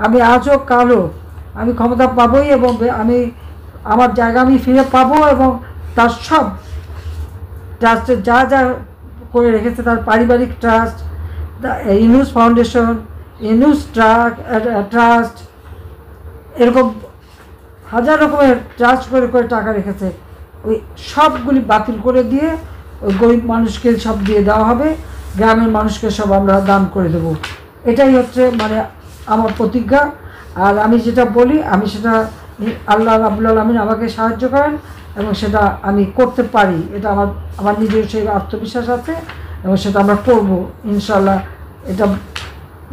আমি আজও কালও আমি ক্ষমতা পাবই, এবং আমি আমার জায়গা আমি ফিরে পাবো, এবং তার সব ট্রাস্টে যা যা করে রেখেছে, তার পারিবারিক trust, Yunus foundation, Yunus trust, এরকম হাজার রকমের ট্রাস্ট করে করে টাকা রেখেছে, ওই সবগুলি বাতিল করে দিয়ে ওই গরিব মানুষকে সব দিয়ে দেওয়া হবে, গ্রামের মানুষকে সব আমরা দান করে দেব। এটাই হচ্ছে মানে আমার প্রতিজ্ঞা। আর আমি যেটা বলি, আমি সেটা আল্লাহ রাব্বুল আলামিন আমাকে সাহায্য করেন, এবং সেটা আমি করতে পারি। এটা আমার নিজের সেই আত্মবিশ্বাস আছে, এবং সেটা আমরা করব ইনশাল্লাহ। এটা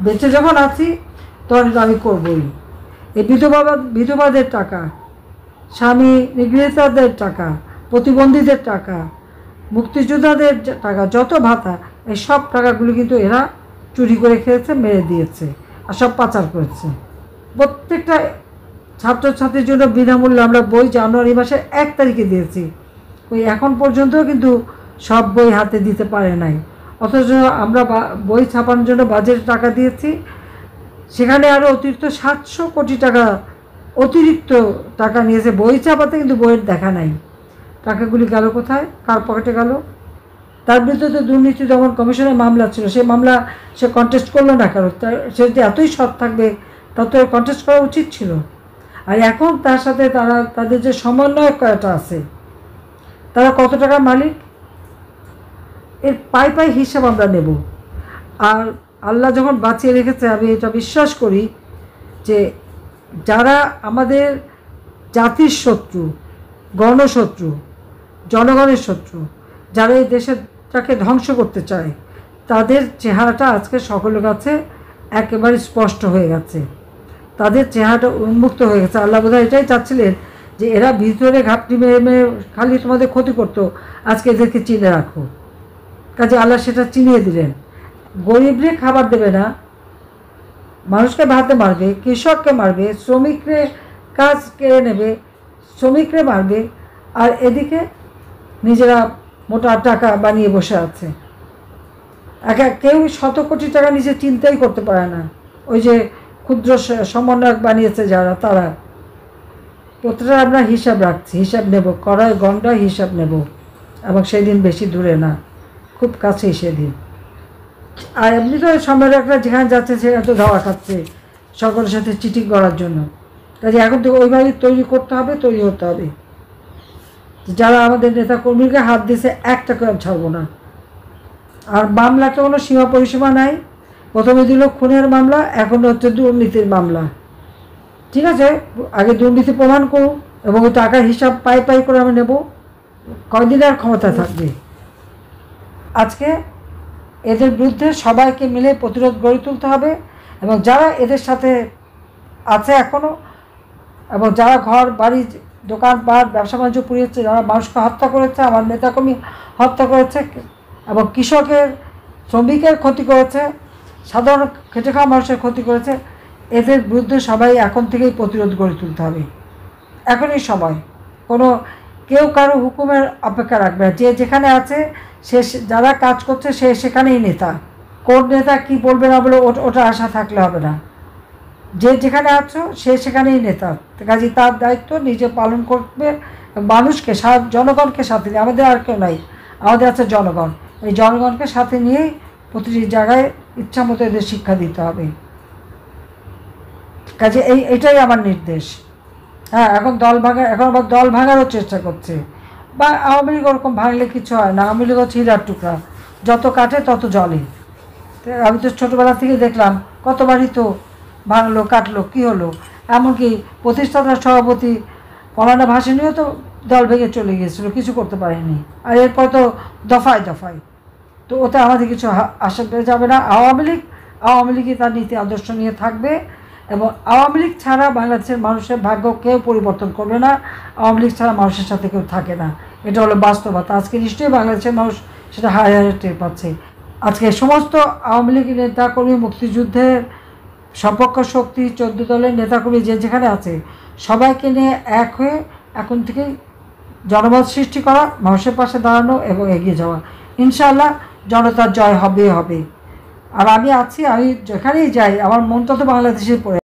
বেঁচে যখন আছি তখন এটা আমি করবই। এই বিধবাদের টাকা, স্বামী নিগৃহীতদের টাকা, প্রতিবন্ধীদের টাকা, মুক্তিযোদ্ধাদের টাকা, যত ভাতা, এই সব টাকাগুলি কিন্তু এরা চুরি করে খেয়েছে, মেরে দিয়েছে, আর সব পাচার করেছে। প্রত্যেকটা ছাত্রছাত্রীর জন্য বিনামূল্যে আমরা বই জানুয়ারি মাসের 1 তারিখে দিয়েছি, ওই এখন পর্যন্ত কিন্তু সব বই হাতে দিতে পারে নাই। অথচ আমরা বই ছাপানোর জন্য বাজেটে টাকা দিয়েছি, সেখানে আরও অতিরিক্ত 700 কোটি টাকা অতিরিক্ত টাকা নিয়েছে বই ছাপাতে, কিন্তু বইয়ের দেখা নাই। টাকাগুলি গেল কোথায়, কার পকেটে গেল? তার বিরুদ্ধে তো দুর্নীতি দমন কমিশনের মামলা ছিল, সেই মামলা সে কন্টেস্ট করলো না। কারণ সে যদি এতই সৎ থাকবে, তার তো কন্টেস্ট করা উচিত ছিল। আর এখন তার সাথে তাদের যে সমন্বয়ক কয়টা আছে, তারা কত টাকার মালিক, এর পাই পাই হিসাব আমরা নেব। আর আল্লাহ যখন বাঁচিয়ে রেখেছে, আমি এটা বিশ্বাস করি যে যারা আমাদের জাতির শত্রু, গণশত্রু, জনগণের শত্রু, যারা এই দেশটাকে ধ্বংস করতে চায়, তাদের চেহারাটা আজকে সকলের কাছে একেবারে স্পষ্ট হয়ে গেছে। তাদের চেহারাটা উন্মুক্ত হয়ে গেছে। আল্লাহ বোধহয় এটাই চাচ্ছিলেন যে এরা ভিতরে ঘাপটি মেরে মেরে খালি তোমাদের ক্ষতি করতো, আজকে এদেরকে চিনে রাখো। কাজে আল্লাহ সেটা চিনিয়ে দিলেন। গরিবরে খাবার দেবে না, মানুষকে ভাতে মারবে, কৃষককে মারবে, শ্রমিকরে কাজ কেড়ে নেবে, শ্রমিকরে মারবে, আর এদিকে নিজেরা মোটা টাকা বানিয়ে বসে আছে। কেউ 100 কোটি টাকা নিজে চিন্তাই করতে পারে না। ওই যে ক্ষুদ্র সমন্বয়ক বানিয়েছে যারা, তারা প্রত্যেকটা আমরা হিসাব রাখছি, হিসাব নেব, কড়ায় গন্ডায় হিসাব নেব, এবং সেই দিন বেশি দূরে না, খুব কাছেই সেদিন। আর এমনি তো সম্রাটরা যেখানে যাচ্ছে সেখানে তো ধাওয়া খাচ্ছে সকলের সাথে চিটিং করার জন্য। কাজে এখন তো ওইভাবে তৈরি করতে হবে, তৈরি হতে হবে। যারা আমাদের নেতা কর্মীকে হাত দিয়েছে, একটা করে ছাড়বো না। আর মামলাটা কোনো সীমা পরিসীমা নাই। প্রথমে দিল খুনের মামলা, এখন হচ্ছে দুর্নীতির মামলা। ঠিক আছে, আগে দুর্নীতি প্রমাণ করুন, এবং ওই টাকার হিসাব পাই পাই করে আমি নেব। কয়দিন আর ক্ষমতা থাকবে? আজকে এদের বিরুদ্ধে সবাইকে মিলে প্রতিরোধ গড়ে তুলতে হবে, এবং যারা এদের সাথে আছে এখনও, এবং যারা ঘর বাড়ি দোকানপাট ব্যবসা বাণিজ্য পুড়িয়েছে, যারা মানুষকে হত্যা করেছে, আমার নেতাকর্মী হত্যা করেছে, এবং কৃষকের শ্রমিকের ক্ষতি করেছে, সাধারণ খেটে খাওয়া মানুষের ক্ষতি করেছে, এদের বিরুদ্ধে সবাই এখন থেকেই প্রতিরোধ গড়ে তুলতে হবে। এখনই সময়। কোনো কেউ কারো হুকুমের অপেক্ষা রাখবে না। যে যেখানে আছে, সে যারা কাজ করছে, সে সেখানেই নেতা। কোন নেতা কি বলবে না বলে ওটা আশা থাকলে হবে না। যে যেখানে আছো, সে সেখানেই নেতা। কাজে তার দায়িত্ব নিজে পালন করবে, মানুষকে জনগণকে সাথে নিয়ে। আমাদের আর কেউ নাই, আমাদের আছে জনগণ। এই জনগণকে সাথে নিয়েই প্রতিটি জায়গায় ইচ্ছা মতো এদের শিক্ষা দিতে হবে। কাজে এটাই আমার নির্দেশ। হ্যাঁ, এখন আবার দল ভাঙারও চেষ্টা করছে। বা আওয়ামী লীগ ওরকম ভাঙলে কিছু হয় না। আওয়ামী লীগ হচ্ছে হীরার টুকরা, যত কাটে তত জলে। আমি তো ছোটোবেলা থেকে দেখলাম কতবারই তো ভাঙলো, কাটলো, কী হলো। এমনকি প্রতিষ্ঠাতা সভাপতি মৌলানা ভাসানীও তো দল ভেঙে চলে গিয়েছিলো, কিছু করতে পারেনি। আর এরপর তো দফায় দফায়, তো ওতে আমাদের কিছু আশা পেয়ে যাবে না। আওয়ামী লীগই তার নীতি আদর্শ নিয়ে থাকবে, এবং আওয়ামী লীগ ছাড়া বাংলাদেশের মানুষের ভাগ্য কেউ পরিবর্তন করবে না। আওয়ামী লীগ ছাড়া মানুষের সাথে কেউ থাকে না, এটা হলো বাস্তবতা। আজকে নিশ্চয়ই বাংলাদেশের মানুষ সেটা হায় হায় টের পাচ্ছে। আজকে সমস্ত আওয়ামী লীগ নেতাকর্মী, মুক্তিযুদ্ধের সপক্ষ শক্তি, 14 দলের নেতাকর্মী যে যেখানে আছে, সবাইকে নিয়ে এক হয়ে এখন থেকেই জনমত সৃষ্টি করা, মানুষের পাশে দাঁড়ানো এবং এগিয়ে যাওয়া। ইনশাআল্লাহ জনতার জয় হবে হবে। আর আমি আছি, আমি যেখানেই যাই আমার মনটা তো বাংলাদেশে পড়ে।